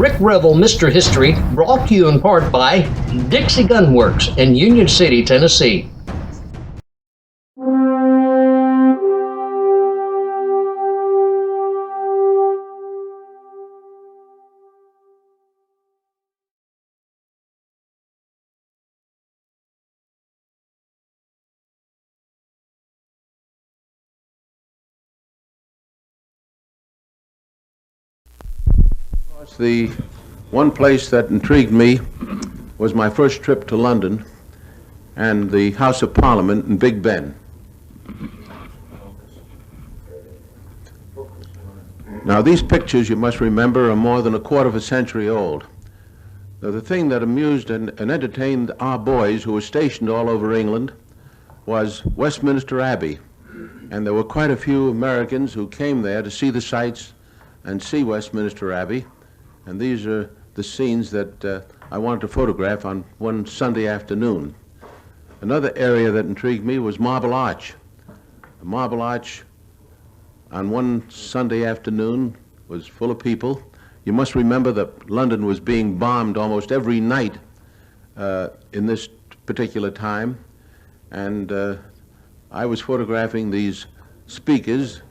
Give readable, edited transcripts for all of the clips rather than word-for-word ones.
Rick Revel, Mr. History, brought to you in part by DIXIE Gun Works in Union City, Tennessee. The one place that intrigued me was my first trip to London and the House of Parliament in Big Ben. Now, these pictures, you must remember, are more than a quarter of a century old. Now, the thing that amused and entertained our boys who were stationed all over England was Westminster Abbey. And there were quite a few Americans who came there to see the sights and see Westminster Abbey. And these are the scenes that I wanted to photograph on one Sunday afternoon. Another area that intrigued me was Marble Arch. The Marble Arch on one Sunday afternoon was full of people. You must remember that London was being bombed almost every night in this particular time. And I was photographing these speakers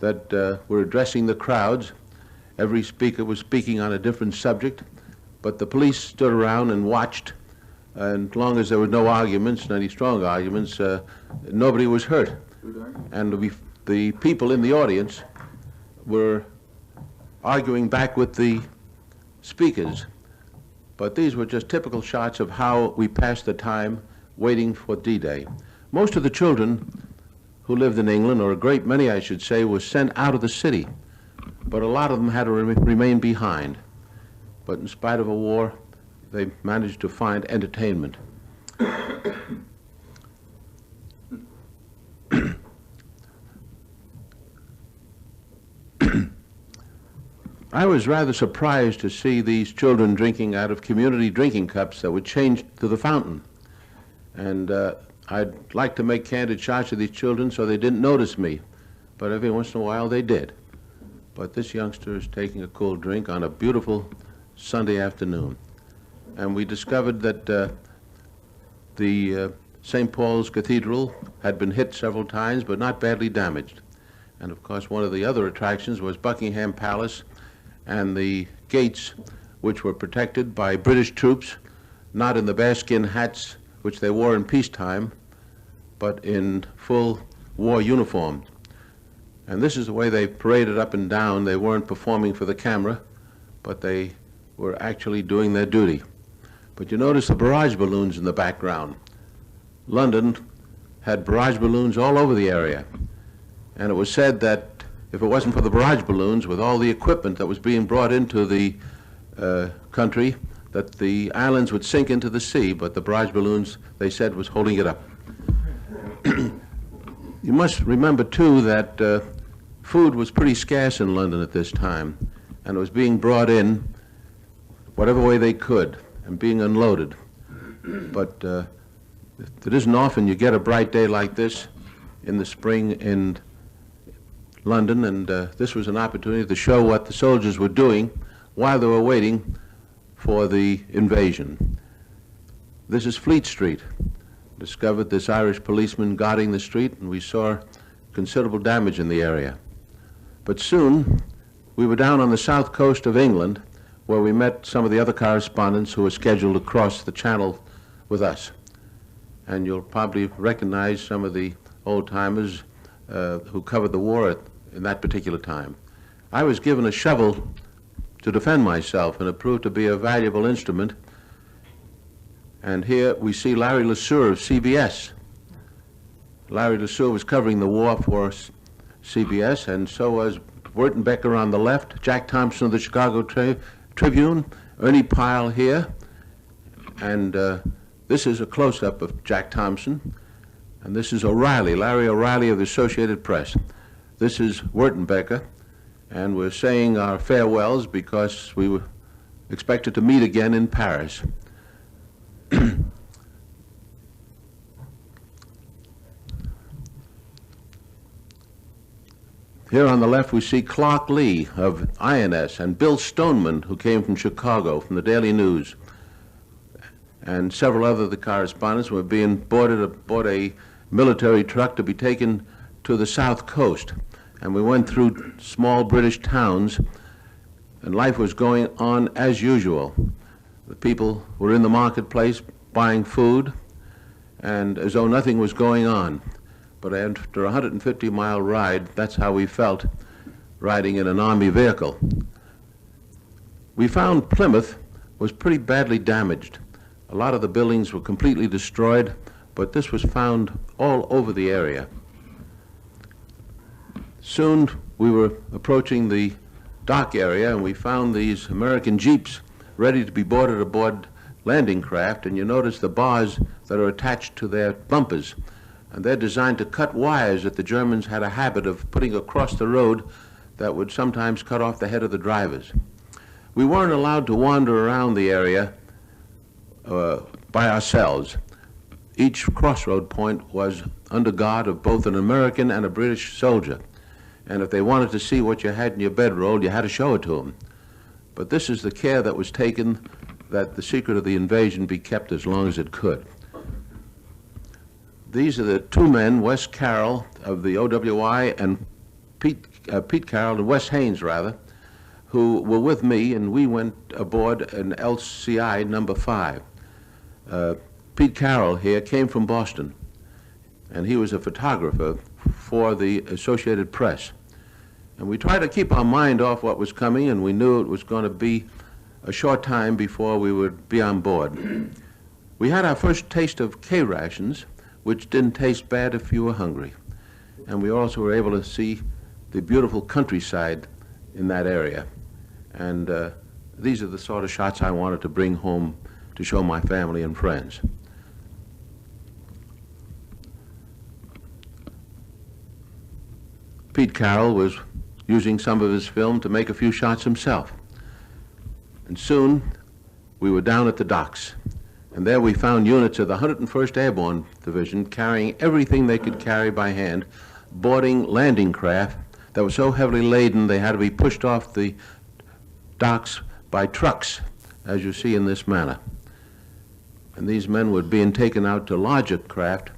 that were addressing the crowds. Every speaker was speaking on a different subject, but the police stood around and watched, and as long as there were no arguments, any strong arguments, nobody was hurt. And the people in the audience were arguing back with the speakers. But these were just typical shots of how we passed the time waiting for D-Day. Most of the children who lived in England, or a great many I should say, were sent out of the city. But a lot of them had to remain behind. But in spite of a war, they managed to find entertainment. I was rather surprised to see these children drinking out of community drinking cups that were changed to the fountain. And I'd like to make candid shots of these children so they didn't notice me, but every once in a while they did. But this youngster is taking a cool drink on a beautiful Sunday afternoon. And we discovered that the St. Paul's Cathedral had been hit several times, but not badly damaged. And of course, one of the other attractions was Buckingham Palace and the gates, which were protected by British troops, not in the bearskin hats which they wore in peacetime, but in full war uniform. And this is the way they paraded up and down. They weren't performing for the camera, but they were actually doing their duty. But you notice the barrage balloons in the background. London had barrage balloons all over the area. And it was said that if it wasn't for the barrage balloons, with all the equipment that was being brought into the country, that the islands would sink into the sea, but the barrage balloons, they said, was holding it up. You must remember, too, that food was pretty scarce in London at this time, and it was being brought in whatever way they could and being unloaded. But it isn't often you get a bright day like this in the spring in London, and this was an opportunity to show what the soldiers were doing while they were waiting for the invasion. This is Fleet Street. Discovered this Irish policeman guarding the street, and we saw considerable damage in the area. But soon, we were down on the south coast of England, where we met some of the other correspondents who were scheduled to cross the channel with us. And you'll probably recognize some of the old-timers who covered the war in that particular time. I was given a shovel to defend myself, and it proved to be a valuable instrument. And here we see Larry LeSueur of CBS. Larry LeSueur was covering the war for CBS, and so was Wertenbecker on the left, Jack Thompson of the Chicago Tribune, Ernie Pyle here, and this is a close-up of Jack Thompson, and this is O'Reilly, Larry O'Reilly of the Associated Press. This is Wertenbecker, and we're saying our farewells because we were expected to meet again in Paris. Here on the left we see Clark Lee of INS and Bill Stoneman, who came from Chicago, from the Daily News, and several other of the correspondents were being board a military truck to be taken to the South Coast. And we went through small British towns, and life was going on as usual. The people were in the marketplace buying food, and as though nothing was going on. But after a 150-mile ride, that's how we felt riding in an Army vehicle. We found Plymouth was pretty badly damaged. A lot of the buildings were completely destroyed, but this was found all over the area. Soon we were approaching the dock area, and we found these American jeeps ready to be boarded aboard landing craft, and you notice the bars that are attached to their bumpers. And they're designed to cut wires that the Germans had a habit of putting across the road that would sometimes cut off the head of the drivers. We weren't allowed to wander around the area by ourselves. Each crossroad point was under guard of both an American and a British soldier. And if they wanted to see what you had in your bedroll, you had to show it to them. But this is the care that was taken that the secret of the invasion be kept as long as it could. These are the two men, Wes Carroll of the OWI and Pete Carroll and Wes Haynes, rather, who were with me, and we went aboard an LCI number 5. Pete Carroll here came from Boston, and he was a photographer for the Associated Press. And we tried to keep our mind off what was coming, and we knew it was going to be a short time before we would be on board. We had our first taste of K-rations, which didn't taste bad if you were hungry. And we also were able to see the beautiful countryside in that area. And these are the sort of shots I wanted to bring home to show my family and friends. Pete Carroll was using some of his film to make a few shots himself. And soon we were down at the docks. And there we found units of the 101st Airborne Division carrying everything they could carry by hand, boarding landing craft that were so heavily laden they had to be pushed off the docks by trucks, as you see in this manner. And these men were being taken out to larger craft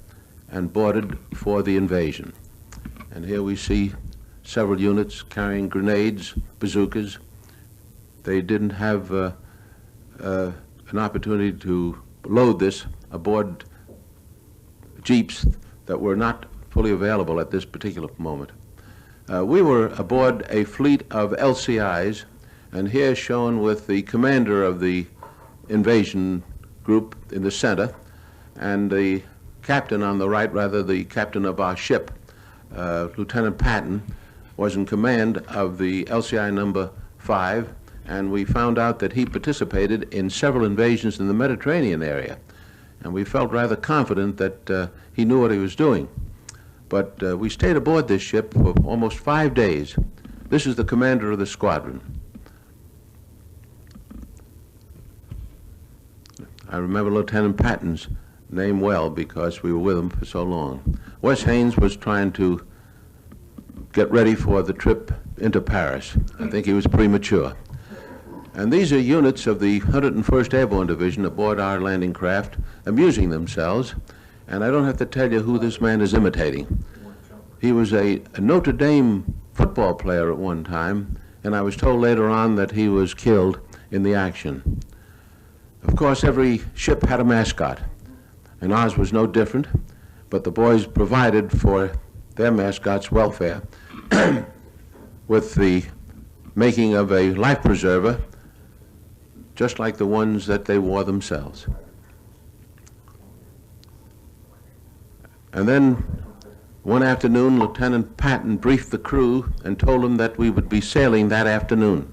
and boarded for the invasion. And here we see several units carrying grenades, bazookas. They didn't have an opportunity to load this aboard jeeps that were not fully available at this particular moment. We were aboard a fleet of LCIs, and here shown with the commander of the invasion group in the center, and the captain on the right, rather the captain of our ship, Lieutenant Patton, was in command of the LCI number 5, and we found out that he participated in several invasions in the Mediterranean area. And we felt rather confident that he knew what he was doing. But we stayed aboard this ship for almost 5 days. This is the commander of the squadron. I remember Lieutenant Patton's name well because we were with him for so long. Wes Haynes was trying to get ready for the trip into Paris. I think he was premature. And these are units of the 101st Airborne Division aboard our landing craft, amusing themselves. And I don't have to tell you who this man is imitating. He was a Notre Dame football player at one time, and I was told later on that he was killed in the action. Of course, every ship had a mascot, and ours was no different, but the boys provided for their mascot's welfare with the making of a life preserver, just like the ones that they wore themselves. And then one afternoon, Lieutenant Patton briefed the crew and told them that we would be sailing that afternoon.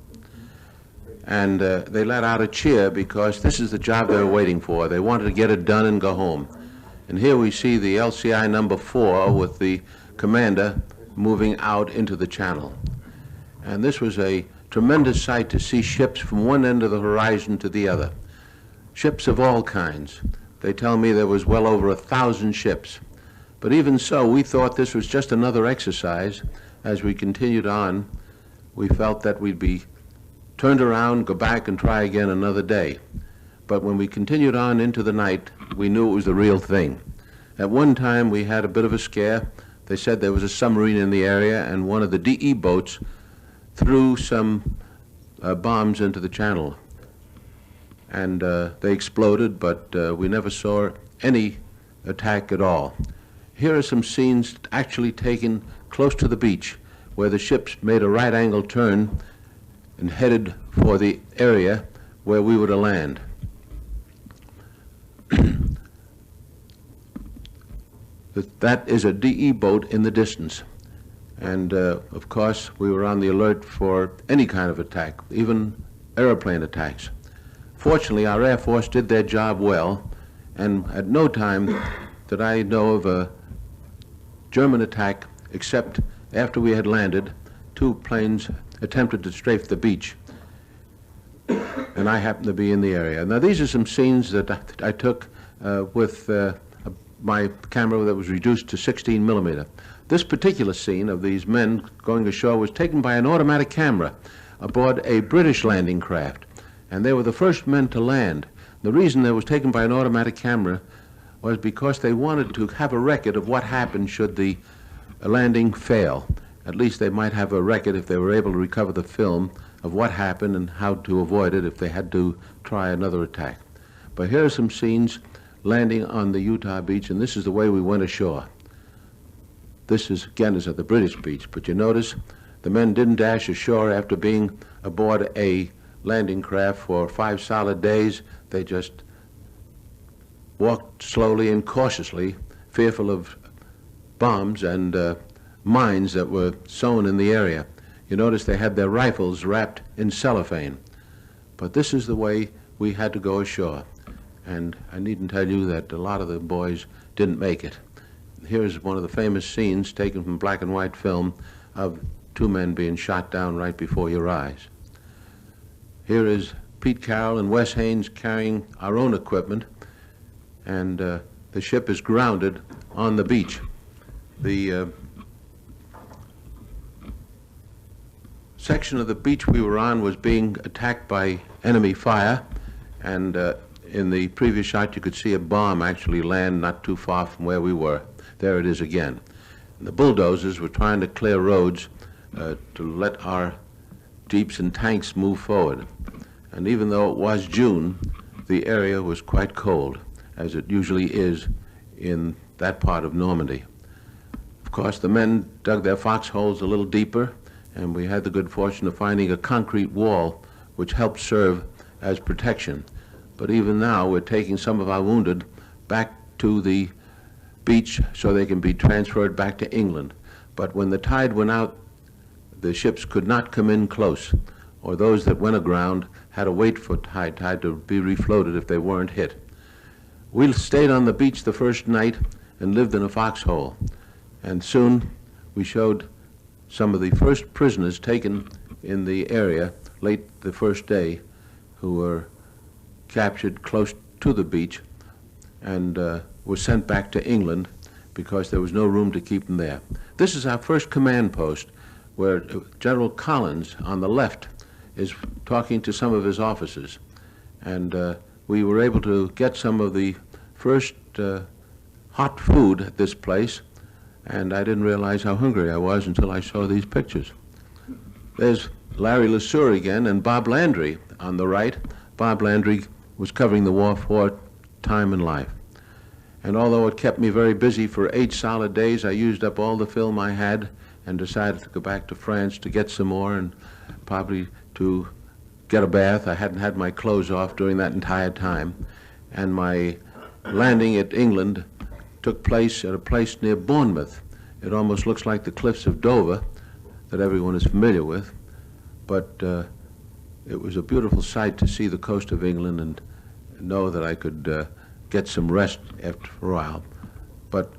And they let out a cheer because this is the job they were waiting for. They wanted to get it done and go home. And here we see the LCI number 4 with the commander moving out into the channel. And this was a tremendous sight to see ships from one end of the horizon to the other. Ships of all kinds. They tell me there was well over 1,000 ships. But even so, we thought this was just another exercise as we continued on, we felt that we'd be turned around, go back and try again another day. But when we continued on into the night, we knew it was the real thing. At one time, we had a bit of a scare. They said there was a submarine in the area, and one of the DE boats threw some bombs into the channel. And they exploded, but we never saw any attack at all. Here are some scenes actually taken close to the beach, where the ships made a right-angle turn and headed for the area where we were to land. That is a DE boat in the distance. And of course, we were on the alert for any kind of attack, even airplane attacks. Fortunately, our Air Force did their job well, and at no time did I know of a German attack, except after we had landed, 2 planes attempted to strafe the beach, and I happened to be in the area. Now, these are some scenes that I took with my camera that was reduced to 16 millimeter. This particular scene of these men going ashore was taken by an automatic camera aboard a British landing craft, and they were the first men to land. The reason it was taken by an automatic camera was because they wanted to have a record of what happened should the landing fail. At least they might have a record, if they were able to recover the film, of what happened and how to avoid it if they had to try another attack. But here are some scenes landing on the Utah beach, and this is the way we went ashore. This is, again, is at the British beach, but you notice the men didn't dash ashore after being aboard a landing craft for 5 solid days. They just walked slowly and cautiously, fearful of bombs and mines that were sown in the area. You notice they had their rifles wrapped in cellophane. But this is the way we had to go ashore. And I needn't tell you that a lot of the boys didn't make it. Here's one of the famous scenes taken from black and white film of 2 men being shot down right before your eyes. Here is Pete Carroll and Wes Haynes carrying our own equipment, and the ship is grounded on the beach. The section of the beach we were on was being attacked by enemy fire, and in the previous shot you could see a bomb actually land not too far from where we were. There it is again. And the bulldozers were trying to clear roads to let our jeeps and tanks move forward. And even though it was June, the area was quite cold, as it usually is in that part of Normandy. Of course, the men dug their foxholes a little deeper, and we had the good fortune of finding a concrete wall which helped serve as protection. But even now, we're taking some of our wounded back to the beach so they can be transferred back to England. But when the tide went out, the ships could not come in close, or those that went aground had to wait for high tide to be refloated if they weren't hit. We stayed on the beach the first night and lived in a foxhole, and soon we showed some of the first prisoners taken in the area late the first day, who were captured close to the beach and were sent back to England because there was no room to keep them there. This is our first command post, where General Collins on the left is talking to some of his officers, and we were able to get some of the first hot food at this place, and I didn't realize how hungry I was until I saw these pictures. There's Larry LeSueur again, and Bob Landry on the right. Bob Landry was covering the war for Time and Life. And although it kept me very busy for 8 solid days, I used up all the film I had and decided to go back to France to get some more and probably to get a bath. I hadn't had my clothes off during that entire time. And my landing at England took place at a place near Bournemouth. It almost looks like the cliffs of Dover that everyone is familiar with, but it was a beautiful sight to see the coast of England and know that I could get some rest after a while. But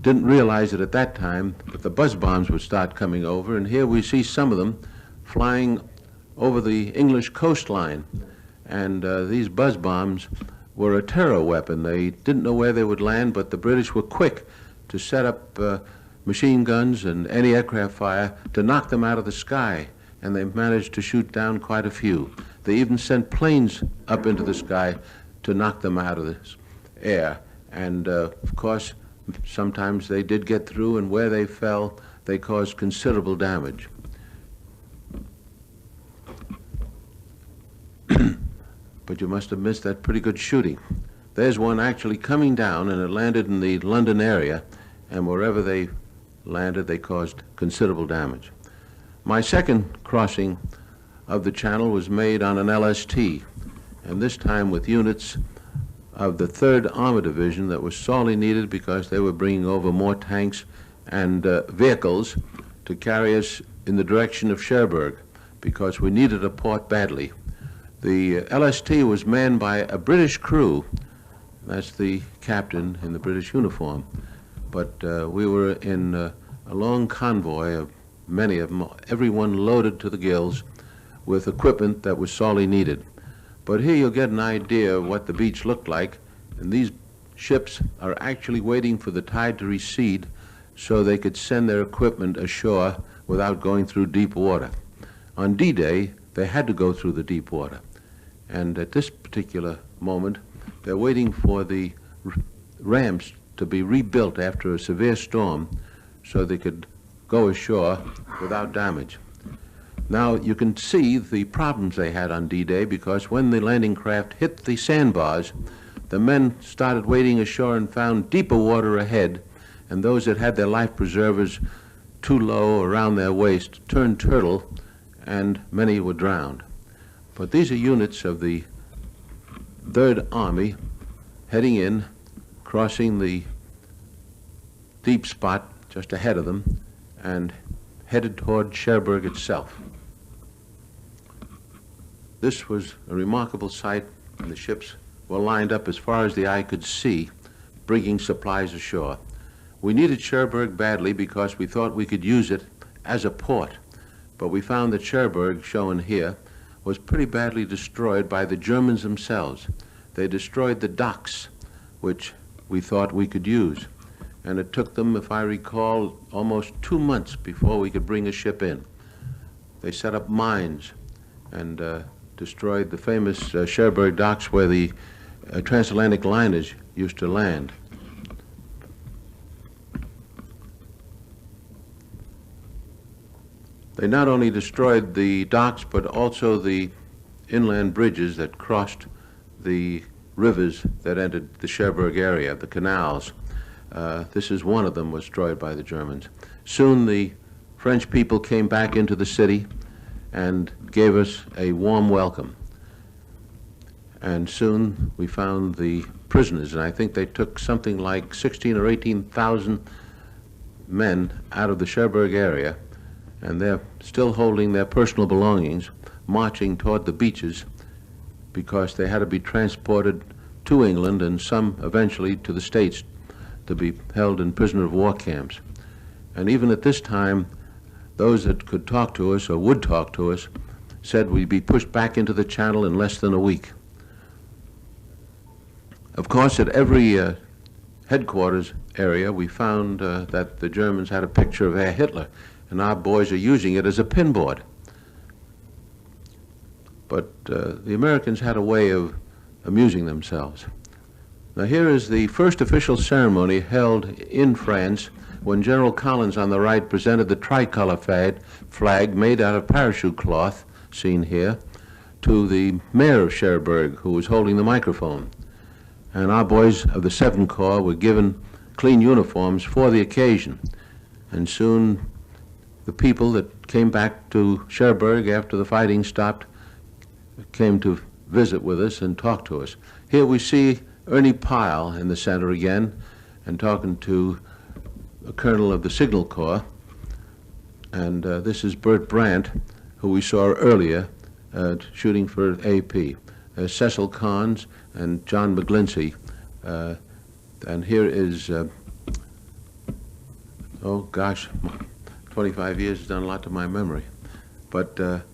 didn't realize it at that time that the buzz bombs would start coming over, and here we see some of them flying over the English coastline. And these buzz bombs were a terror weapon. They didn't know where they would land, but the British were quick to set up machine guns and anti-aircraft fire to knock them out of the sky, and they managed to shoot down quite a few. They even sent planes up into the sky to knock them out of the air. And of course, sometimes they did get through, and where they fell, they caused considerable damage. But you must have missed that pretty good shooting. There's one actually coming down, and it landed in the London area, and wherever they landed, they caused considerable damage. My second crossing of the channel was made on an LST, and this time with units of the 3rd Armor Division that was sorely needed because they were bringing over more tanks and vehicles to carry us in the direction of Cherbourg because we needed a port badly. The LST was manned by a British crew. That's the captain in the British uniform. But we were in a long convoy of many of them, everyone loaded to the gills with equipment that was sorely needed. But here you'll get an idea of what the beach looked like, and these ships are actually waiting for the tide to recede so they could send their equipment ashore without going through deep water. On D-Day, they had to go through the deep water. And at this particular moment, they're waiting for the ramps to be rebuilt after a severe storm so they could go ashore without damage. Now, you can see the problems they had on D-Day because when the landing craft hit the sandbars, the men started wading ashore and found deeper water ahead, and those that had their life preservers too low around their waist turned turtle, and many were drowned. But these are units of the 3rd Army heading in, crossing the deep spot just ahead of them, and headed toward Cherbourg itself. This was a remarkable sight, and the ships were lined up as far as the eye could see, bringing supplies ashore. We needed Cherbourg badly because we thought we could use it as a port, but we found that Cherbourg, shown here, was pretty badly destroyed by the Germans themselves. They destroyed the docks, which we thought we could use, and it took them, if I recall, almost 2 months before we could bring a ship in. They set up mines and destroyed the famous Cherbourg docks where the transatlantic liners used to land. They not only destroyed the docks, but also the inland bridges that crossed the rivers that entered the Cherbourg area, the canals. This is one of them was destroyed by the Germans. Soon the French people came back into the city and gave us a warm welcome. And soon we found the prisoners, and I think they took something like 16 or 18,000 men out of the Cherbourg area, and they're still holding their personal belongings, marching toward the beaches because they had to be transported to England and some eventually to the States to be held in prisoner of war camps. And even at this time, those that could talk to us or would talk to us said we'd be pushed back into the channel in less than a week. Of course, at every headquarters area, we found that the Germans had a picture of Herr Hitler, and our boys are using it as a pinboard. But the Americans had a way of amusing themselves. Now here is the first official ceremony held in France when General Collins on the right presented the tricolor flag made out of parachute cloth, seen here, to the mayor of Cherbourg, who was holding the microphone. And our boys of the 7th Corps were given clean uniforms for the occasion. And soon the people that came back to Cherbourg after the fighting stopped came to visit with us and talk to us. Here we see Ernie Pyle in the center again and talking to a colonel of the Signal Corps. And this is Bert Brandt, who we saw earlier shooting for AP. Cecil Carnes and John McGlinchey. And here is, oh gosh, 25 years has done a lot to my memory. But the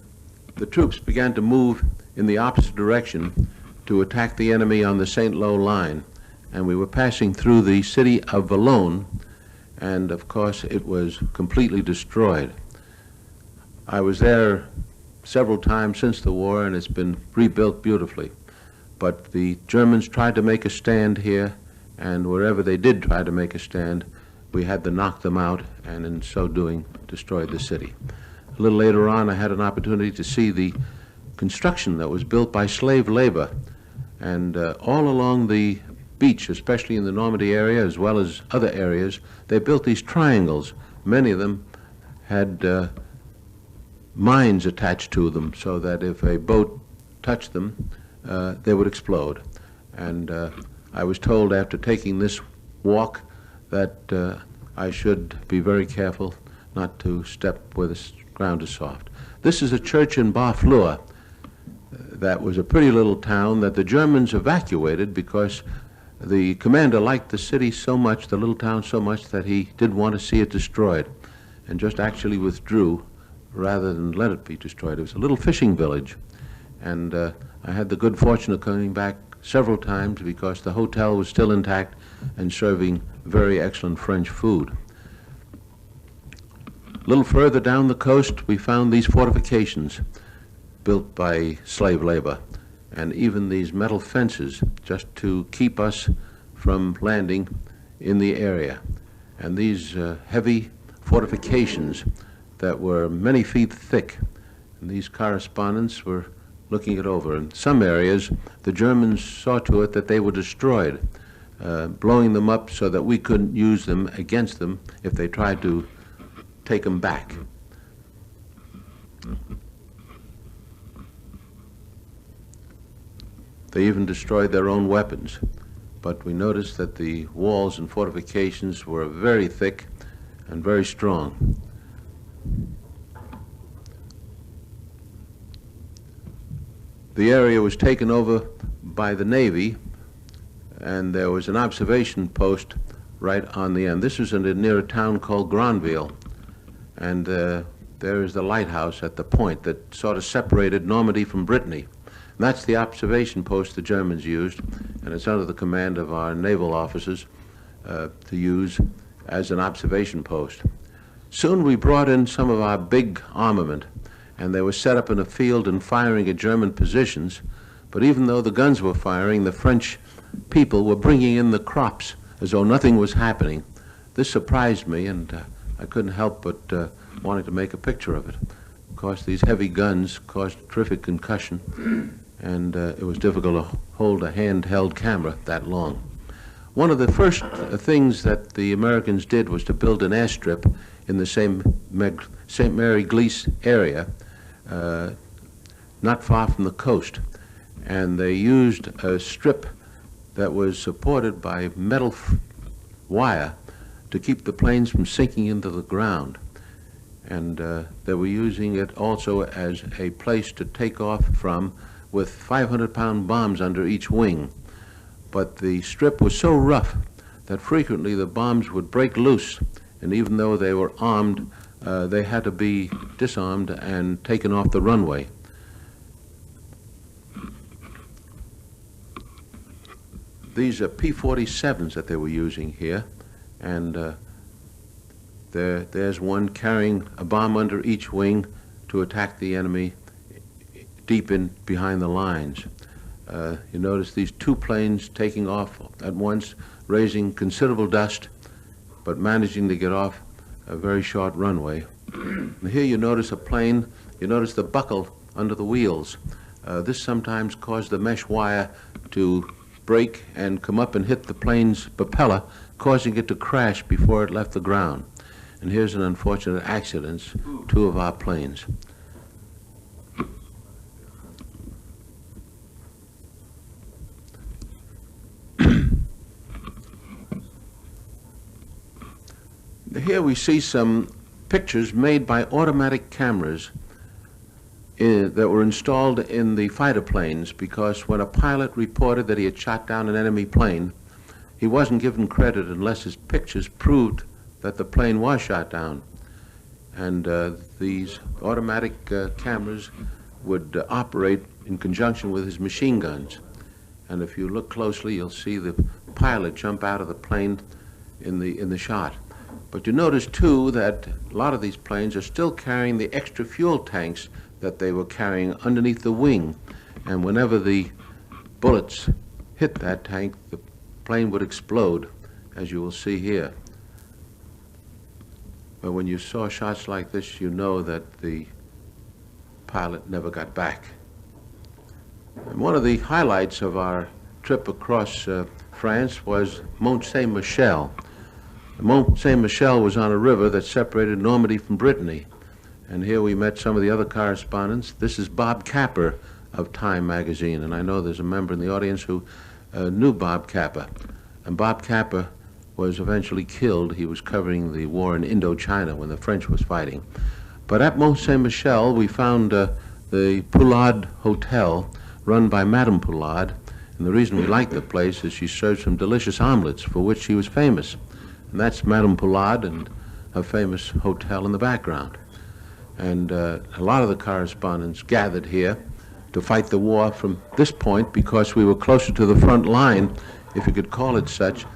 troops began to move in the opposite direction to attack the enemy on the St. Lo line. And we were passing through the city of Valognes, and of course it was completely destroyed. I was there several times since the war, and it's been rebuilt beautifully. But the Germans tried to make a stand here, and wherever they did try to make a stand, we had to knock them out, and in so doing, destroyed the city. A little later on, I had an opportunity to see the construction that was built by slave labor. And all along the beach, especially in the Normandy area, as well as other areas, they built these triangles. Many of them had mines attached to them, so that if a boat touched them, they would explode. And I was told after taking this walk that I should be very careful not to step where the ground is soft. This is a church in Barfleur. That was a pretty little town that the Germans evacuated because the commander liked the city so much, the little town so much, that he didn't want to see it destroyed, and just actually withdrew rather than let it be destroyed. It was a little fishing village, and I had the good fortune of coming back several times because the hotel was still intact and serving very excellent French food. A little further down the coast, we found these fortifications built by slave labor, and even these metal fences just to keep us from landing in the area. And these heavy fortifications that were many feet thick, and these correspondents were looking it over. In some areas, the Germans saw to it that they were destroyed, blowing them up so that we couldn't use them against them if they tried to take them back. They even destroyed their own weapons. But we noticed that the walls and fortifications were very thick and very strong. The area was taken over by the Navy, and there was an observation post right on the end. This was near a town called Granville, and there is the lighthouse at the point that sort of separated Normandy from Brittany. And that's the observation post the Germans used, and it's under the command of our naval officers to use as an observation post. Soon we brought in some of our big armament, and they were set up in a field and firing at German positions. But even though the guns were firing, the French people were bringing in the crops as though nothing was happening. This surprised me, and I couldn't help but wanting to make a picture of it. Of course, these heavy guns caused terrific concussion, and it was difficult to hold a handheld camera that long. One of the first things that the Americans did was to build an airstrip in the St. Mary Glees area, not far from the coast. And they used a strip that was supported by metal wire to keep the planes from sinking into the ground. And they were using it also as a place to take off from with 500-pound bombs under each wing. But the strip was so rough that frequently the bombs would break loose, and even though they were armed, they had to be disarmed and taken off the runway. These are P-47s that they were using here, and there's one carrying a bomb under each wing to attack the enemy deep in behind the lines. You notice these two planes taking off at once, raising considerable dust, but managing to get off a very short runway. And here you notice a plane, you notice the buckle under the wheels. This sometimes caused the mesh wire to break and come up and hit the plane's propeller, causing it to crash before it left the ground. And here's an unfortunate accident, two of our planes. Here we see some pictures made by automatic cameras that were installed in the fighter planes, because when a pilot reported that he had shot down an enemy plane, he wasn't given credit unless his pictures proved that the plane was shot down. And these automatic cameras would operate in conjunction with his machine guns. And if you look closely, you'll see the pilot jump out of the plane in the shot. But you notice, too, that a lot of these planes are still carrying the extra fuel tanks that they were carrying underneath the wing. And whenever the bullets hit that tank, the plane would explode, as you will see here. But when you saw shots like this, you know that the pilot never got back. And one of the highlights of our trip across France was Mont Saint-Michel. Mont Saint-Michel was on a river that separated Normandy from Brittany. And here we met some of the other correspondents. This is Bob Capper of Time magazine, and I know there's a member in the audience who knew Bob Capper. And Bob Capper was eventually killed. He was covering the war in Indochina when the French was fighting. But at Mont Saint-Michel, we found the Poulard Hotel, run by Madame Poulard. And the reason we liked the place is she served some delicious omelets for which she was famous. And that's Madame Poulard and her famous hotel in the background. And a lot of the correspondents gathered here to fight the war from this point because we were closer to the front line, if you could call it such,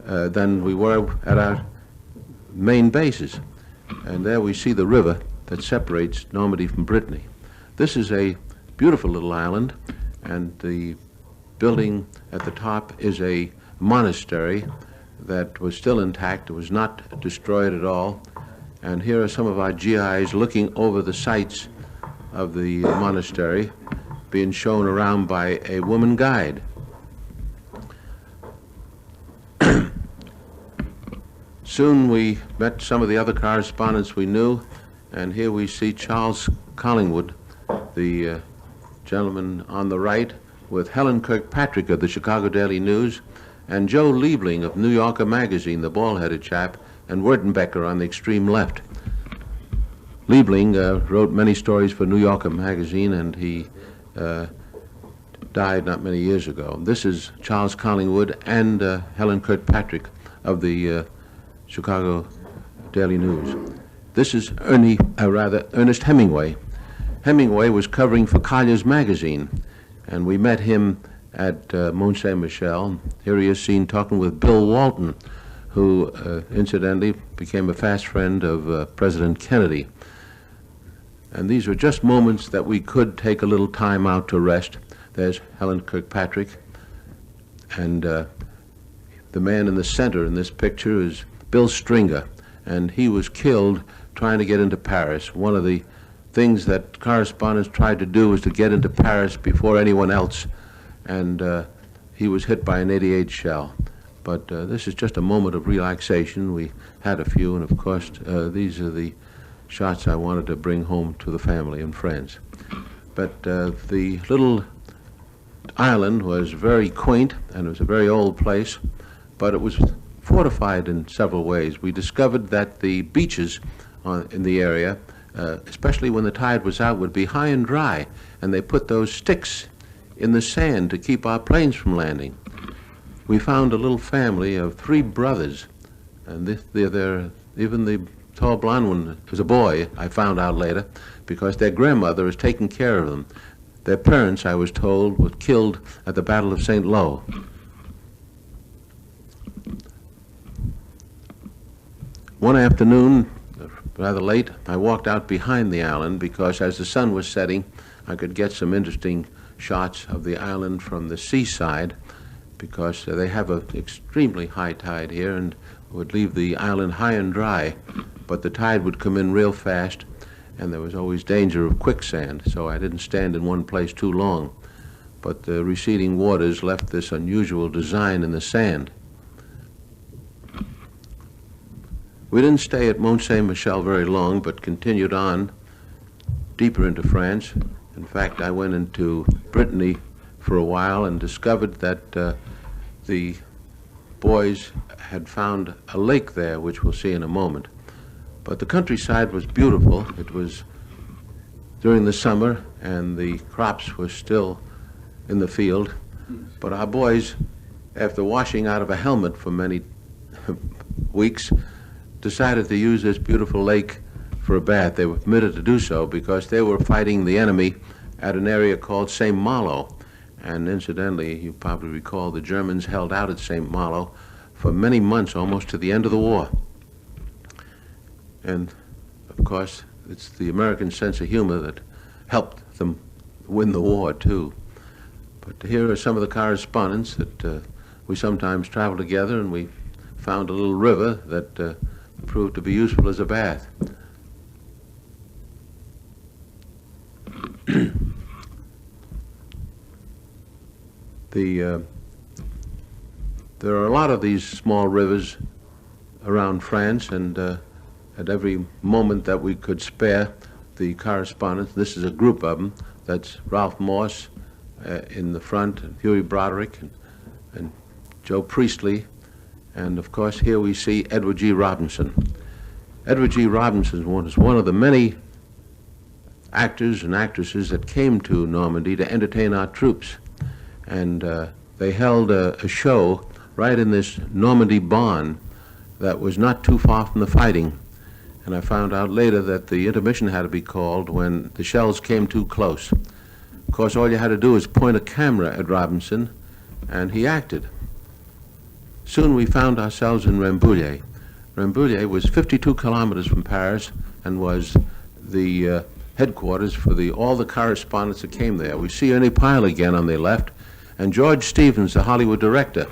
than we were at our main bases. And there we see the river that separates Normandy from Brittany. This is a beautiful little island, and the building at the top is a monastery that was still intact. It was not destroyed at all. And here are some of our GIs looking over the sites of the monastery, being shown around by a woman guide. Soon we met some of the other correspondents we knew, and here we see Charles Collingwood, the gentleman on the right, with Helen Kirkpatrick of the Chicago Daily News, and Joe Liebling of New Yorker magazine, the bald-headed chap, and Wertenbecker on the extreme left. Liebling wrote many stories for New Yorker magazine, and he died not many years ago. This is Charles Collingwood and Helen Kirkpatrick of the Chicago Daily News. This is Ernest Hemingway. Hemingway was covering for Collier's magazine, and we met him at Mont Saint-Michel. Here he is seen talking with Bill Walton, who incidentally became a fast friend of President Kennedy. And these were just moments that we could take a little time out to rest. There's Helen Kirkpatrick, and the man in the center in this picture is Bill Stringer, and he was killed trying to get into Paris. One of the things that correspondents tried to do was to get into Paris before anyone else, and he was hit by an 88 shell. But this is just a moment of relaxation. We had a few, and of course these are the shots I wanted to bring home to the family and friends. But the little island was very quaint, and it was a very old place, but it was fortified in several ways. We discovered that the beaches in the area, especially when the tide was out, would be high and dry, and they put those sticks in the sand to keep our planes from landing. We found a little family of 3 brothers, and even the tall blonde one is a boy, I found out later, because their grandmother is taking care of them. Their parents, I was told, were killed at the Battle of St. Lo. One afternoon, rather late, I walked out behind the island because as the sun was setting, I could get some interesting shots of the island from the seaside, because they have an extremely high tide here and would leave the island high and dry, but the tide would come in real fast, and there was always danger of quicksand, so I didn't stand in one place too long. But the receding waters left this unusual design in the sand. We didn't stay at Mont Saint-Michel very long, but continued on deeper into France. In fact, I went into Brittany for a while and discovered that the boys had found a lake there, which we'll see in a moment. But the countryside was beautiful. It was during the summer, and the crops were still in the field. But our boys, after washing out of a helmet for many weeks, decided to use this beautiful lake for a bath. They were permitted to do so because they were fighting the enemy at an area called St. Malo. And incidentally, you probably recall the Germans held out at St. Malo for many months, almost to the end of the war. And, of course, it's the American sense of humor that helped them win the war, too. But here are some of the correspondents that we sometimes travel together, and we found a little river that proved to be useful as a bath. There are a lot of these small rivers around France, and at every moment that we could spare, the correspondents, this is a group of them, that's Ralph Morse in the front, and Huey Broderick, and Joe Priestley, and of course here we see Edward G. Robinson. Edward G. Robinson was one of the many actors and actresses that came to Normandy to entertain our troops, and they held a show right in this Normandy barn that was not too far from the fighting. And I found out later that the intermission had to be called when the shells came too close. Of course, all you had to do was point a camera at Robinson, and he acted. Soon we found ourselves in Rambouillet. Rambouillet was 52 kilometers from Paris and was the headquarters for all the correspondents that came there. We see Ernie Pyle again on the left, and George Stevens, the Hollywood director,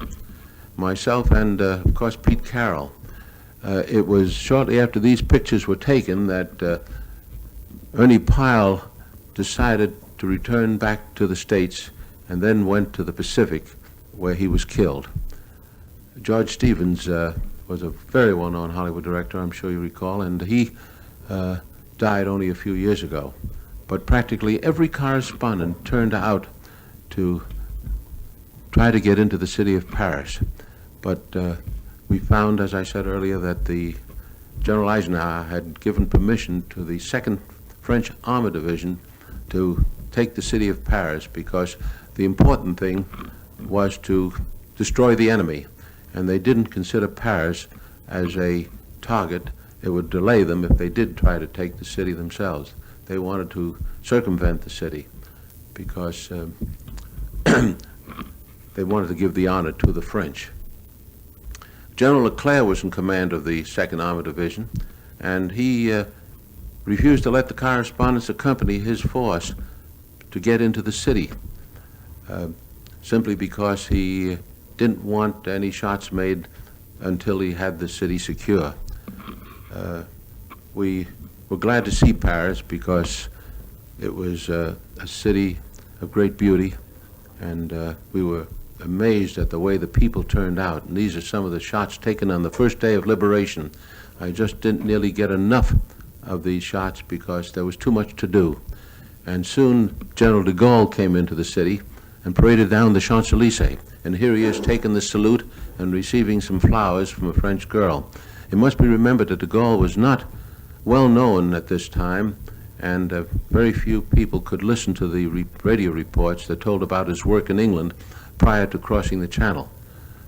myself, and of course Pete Carroll. It was shortly after these pictures were taken that Ernie Pyle decided to return back to the States and then went to the Pacific, where he was killed. George Stevens was a very well-known Hollywood director, I'm sure you recall, and he died only a few years ago. But practically every correspondent turned out to try to get into the city of Paris. But we found, as I said earlier, that the General Eisenhower had given permission to the 2nd French Armored Division to take the city of Paris, because the important thing was to destroy the enemy, and they didn't consider Paris as a target. It would delay them if they did try to take the city themselves. They wanted to circumvent the city because they wanted to give the honor to the French. General Leclerc was in command of the 2nd Armored Division, and he refused to let the correspondents accompany his force to get into the city, simply because he didn't want any shots made until he had the city secure. We were glad to see Paris because it was a city of great beauty, and we were amazed at the way the people turned out. And these are some of the shots taken on the first day of liberation. I just didn't nearly get enough of these shots because there was too much to do. And soon General de Gaulle came into the city and paraded down the Champs-Élysées. And here he is taking the salute and receiving some flowers from a French girl. It must be remembered that de Gaulle was not well known at this time, and very few people could listen to the radio reports that told about his work in England prior to crossing the Channel.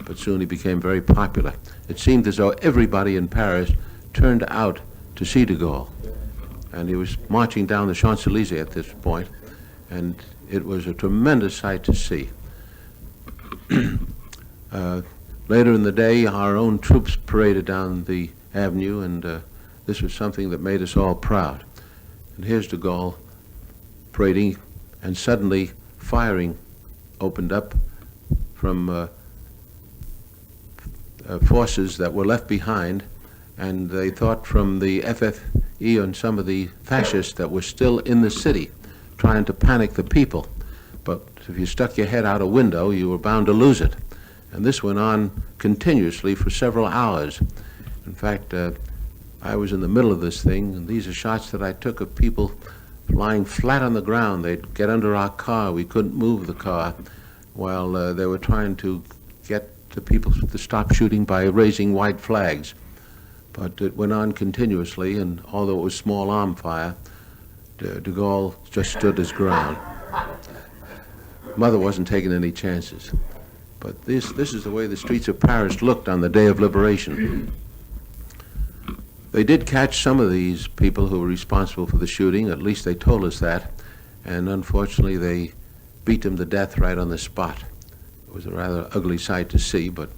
But soon he became very popular. It seemed as though everybody in Paris turned out to see de Gaulle. And he was marching down the Champs-Élysées at this point, and it was a tremendous sight to see. Later in the day, our own troops paraded down the avenue, and this was something that made us all proud. And here's de Gaulle parading, and suddenly firing opened up from forces that were left behind, and they thought from the FFE and some of the fascists that were still in the city trying to panic the people. But if you stuck your head out a window, you were bound to lose it. And this went on continuously for several hours. In fact, I was in the middle of this thing, and these are shots that I took of people lying flat on the ground. They'd get under our car. We couldn't move the car while they were trying to get the people to stop shooting by raising white flags. But it went on continuously, and although it was small arm fire, de Gaulle just stood his ground. Mother wasn't taking any chances. But this is the way the streets of Paris looked on the day of liberation. They did catch some of these people who were responsible for the shooting, at least they told us that, and unfortunately they beat them to death right on the spot. It was a rather ugly sight to see, but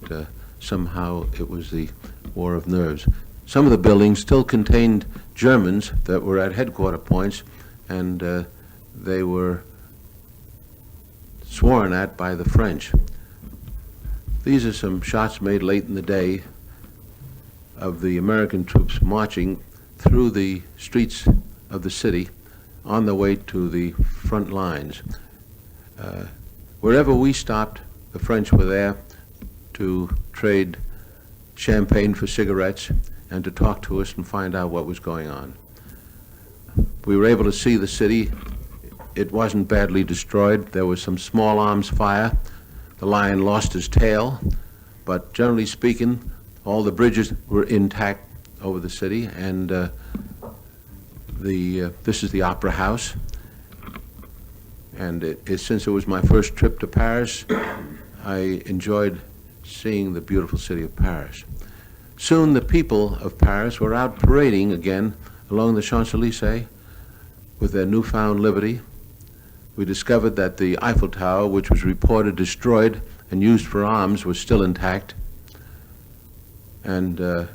somehow it was the war of nerves. some of the buildings still contained Germans that were at headquarter points, and they were sworn at by the French. These are some shots made late in the day of the American troops marching through the streets of the city on the way to the front lines. Wherever we stopped, the French were there to trade champagne for cigarettes and to talk to us and find out what was going on. We were able to see the city. It wasn't badly destroyed. There was some small arms fire. The lion lost his tail, but generally speaking, all the bridges were intact over the city, and this is the Opera House. And since it was my first trip to Paris, I enjoyed seeing the beautiful city of Paris. Soon the people of Paris were out parading again along the Champs-Élysées with their newfound liberty. We discovered that the Eiffel Tower, which was reported destroyed and used for arms, was still intact. And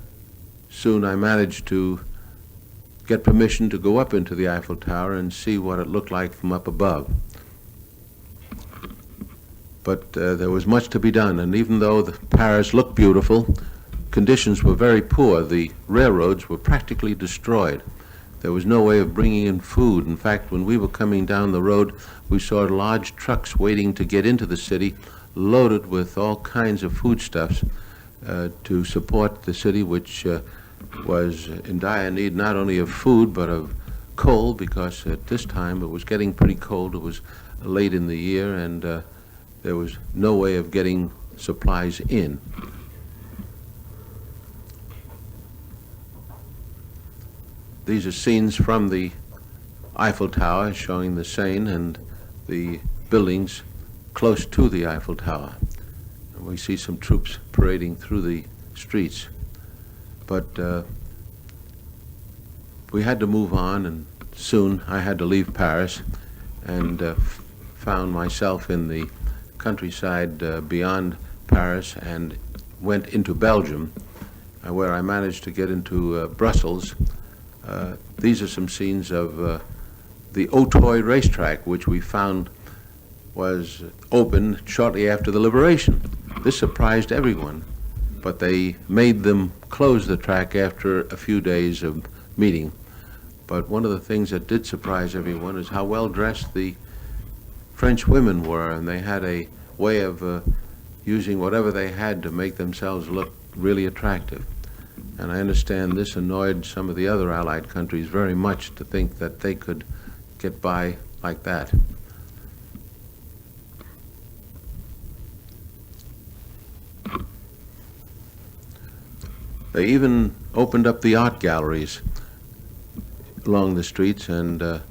soon I managed to get permission to go up into the Eiffel Tower and see what it looked like from up above. But there was much to be done, and even though Paris looked beautiful, conditions were very poor. The railroads were practically destroyed. There was no way of bringing in food. In fact, when we were coming down the road, we saw large trucks waiting to get into the city, loaded with all kinds of foodstuffs to support the city, which was in dire need not only of food but of coal, because at this time it was getting pretty cold. It was late in the year, and there was no way of getting supplies in. These are scenes from the Eiffel Tower showing the Seine and the buildings close to the Eiffel Tower. And we see some troops parading through the streets. But we had to move on, and soon I had to leave Paris and found myself in the countryside beyond Paris and went into Belgium, where I managed to get into Brussels. These are some scenes of the Auteuil racetrack, which we found was opened shortly after the liberation. This surprised everyone, but they made them close the track after a few days of meeting. But one of the things that did surprise everyone is how well dressed the French women were, and they had a way of using whatever they had to make themselves look really attractive. And I understand this annoyed some of the other Allied countries very much, to think that they could get by like that. They even opened up the art galleries along the streets, and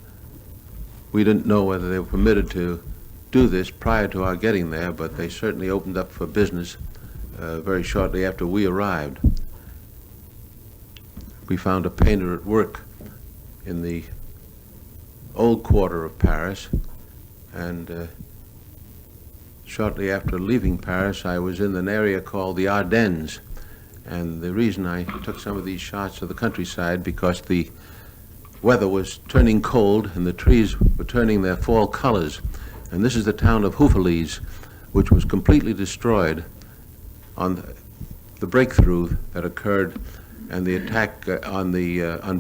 we didn't know whether they were permitted to do this prior to our getting there, but they certainly opened up for business very shortly after we arrived. We found a painter at work in the old quarter of Paris, and shortly after leaving Paris, I was in an area called the Ardennes. And the reason I took some of these shots of the countryside, because the weather was turning cold and the trees were turning their fall colors. And this is the town of Houffalize, which was completely destroyed on the breakthrough that occurred and the attack on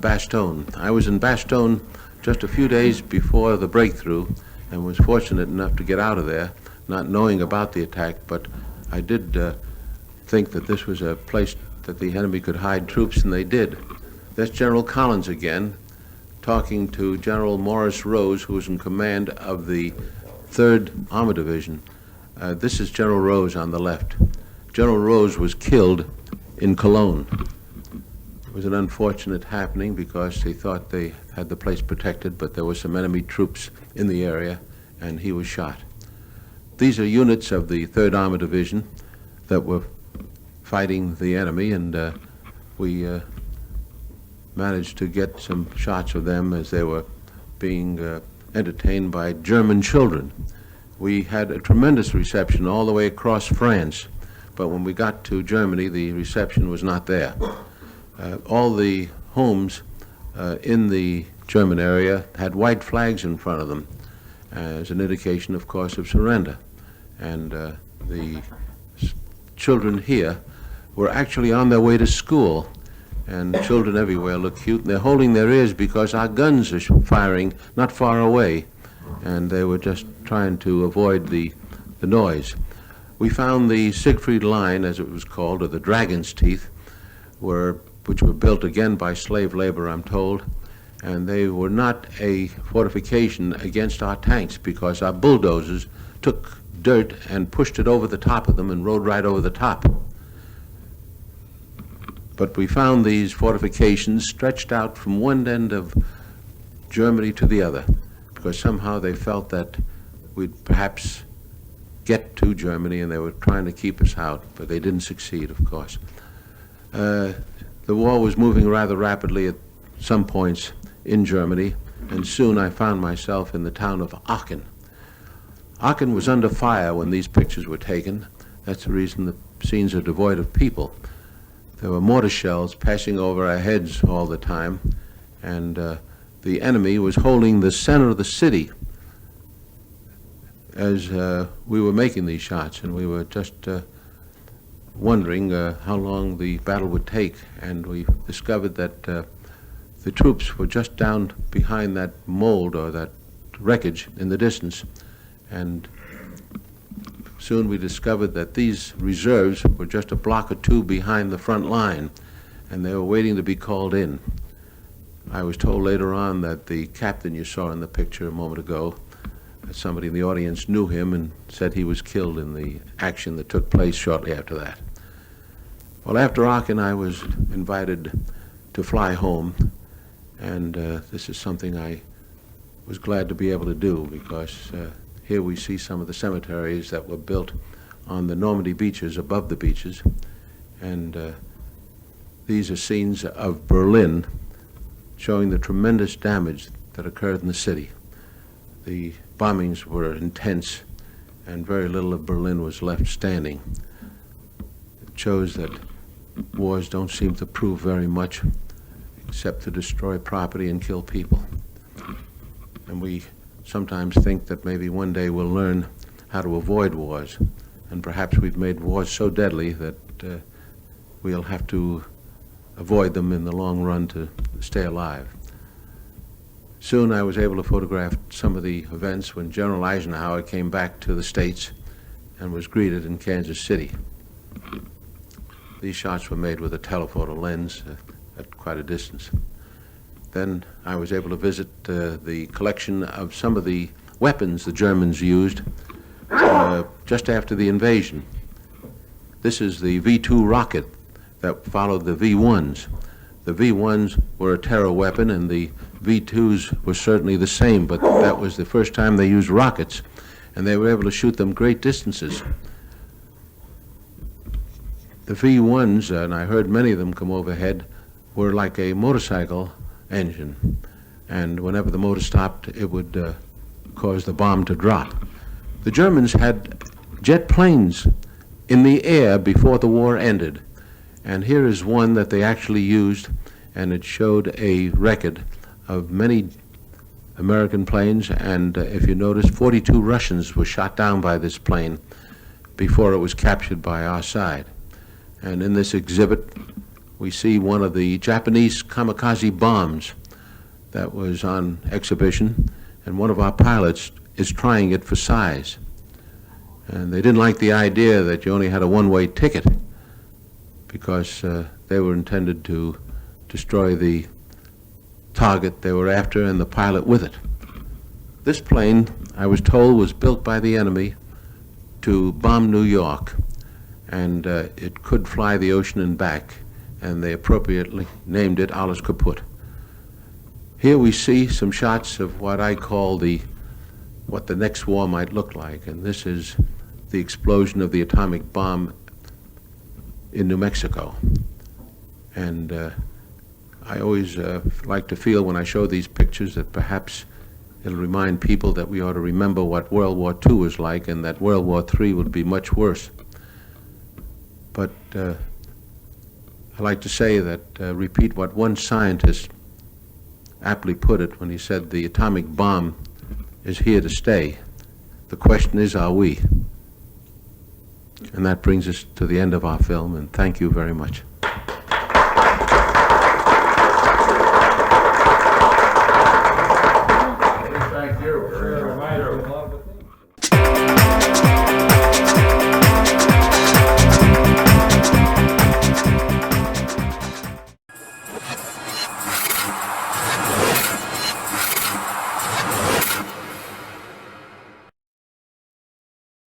Bastogne. I was in Bastogne just a few days before the breakthrough and was fortunate enough to get out of there, not knowing about the attack, but I did think that this was a place that the enemy could hide troops, and they did. That's General Collins again, talking to General Morris Rose, who was in command of the 3rd Armor Division. This is General Rose on the left. General Rose was killed in Cologne. It was an unfortunate happening because they thought they had the place protected, but there were some enemy troops in the area, and he was shot. These are units of the 3rd Armor Division that were fighting the enemy, and we managed to get some shots of them as they were being entertained by German children. We had a tremendous reception all the way across France, but when we got to Germany, the reception was not there. All the homes in the German area had white flags in front of them as an indication, of course, of surrender. And the children here were actually on their way to school, and children everywhere look cute, and they're holding their ears because our guns are firing not far away, and they were just trying to avoid the noise. We found the Siegfried Line, as it was called, or the Dragon's Teeth, which were built again by slave labor, I'm told, and they were not a fortification against our tanks because our bulldozers took dirt and pushed it over the top of them and rode right over the top. But we found these fortifications stretched out from one end of Germany to the other, because somehow they felt that we'd perhaps get to Germany, and they were trying to keep us out, but they didn't succeed, of course. The war was moving rather rapidly at some points in Germany, and soon I found myself in the town of Aachen. Aachen was under fire when these pictures were taken. That's the reason the scenes are devoid of people. There were mortar shells passing over our heads all the time, and the enemy was holding the center of the city as we were making these shots, and we were just wondering how long the battle would take, and we discovered that the troops were just down behind that mold or that wreckage in the distance, and soon we discovered that these reserves were just a block or two behind the front line, and they were waiting to be called in. I was told later on that the captain you saw in the picture a moment ago, somebody in the audience knew him and said he was killed in the action that took place shortly after that. Well, after Aachen, I was invited to fly home, and this is something I was glad to be able to do, because here we see some of the cemeteries that were built on the Normandy beaches, above the beaches, and these are scenes of Berlin showing the tremendous damage that occurred in the city. The bombings were intense, and very little of Berlin was left standing. It shows that wars don't seem to prove very much except to destroy property and kill people. And we sometimes think that maybe one day we'll learn how to avoid wars, and perhaps we've made wars so deadly that we'll have to avoid them in the long run to stay alive. Soon I was able to photograph some of the events when General Eisenhower came back to the States and was greeted in Kansas City. These shots were made with a telephoto lens at quite a distance. Then I was able to visit the collection of some of the weapons the Germans used just after the invasion. This is the V-2 rocket that followed the V-1s. The V-1s were a terror weapon, and the V-2s were certainly the same, but that was the first time they used rockets, and they were able to shoot them great distances. The V-1s, and I heard many of them come overhead, were like a motorcycle engine, and whenever the motor stopped, it would cause the bomb to drop. The Germans had jet planes in the air before the war ended, and here is one that they actually used, and it showed a record of many American planes, and if you notice, 42 Russians were shot down by this plane before it was captured by our side. And in this exhibit, we see one of the Japanese kamikaze bombs that was on exhibition, and one of our pilots is trying it for size. And they didn't like the idea that you only had a one-way ticket, because they were intended to destroy the target they were after and the pilot with it. This plane, I was told, was built by the enemy to bomb New York, and it could fly the ocean and back, and they appropriately named it Alles Kaputt. Here we see some shots of what I call what the next war might look like, and this is the explosion of the atomic bomb in New Mexico. And I always like to feel when I show these pictures that perhaps it'll remind people that we ought to remember what World War II was like, and that World War III would be much worse. But I like to say that, repeat what one scientist aptly put it when he said the atomic bomb is here to stay. The question is, are we? And that brings us to the end of our film, and thank you very much.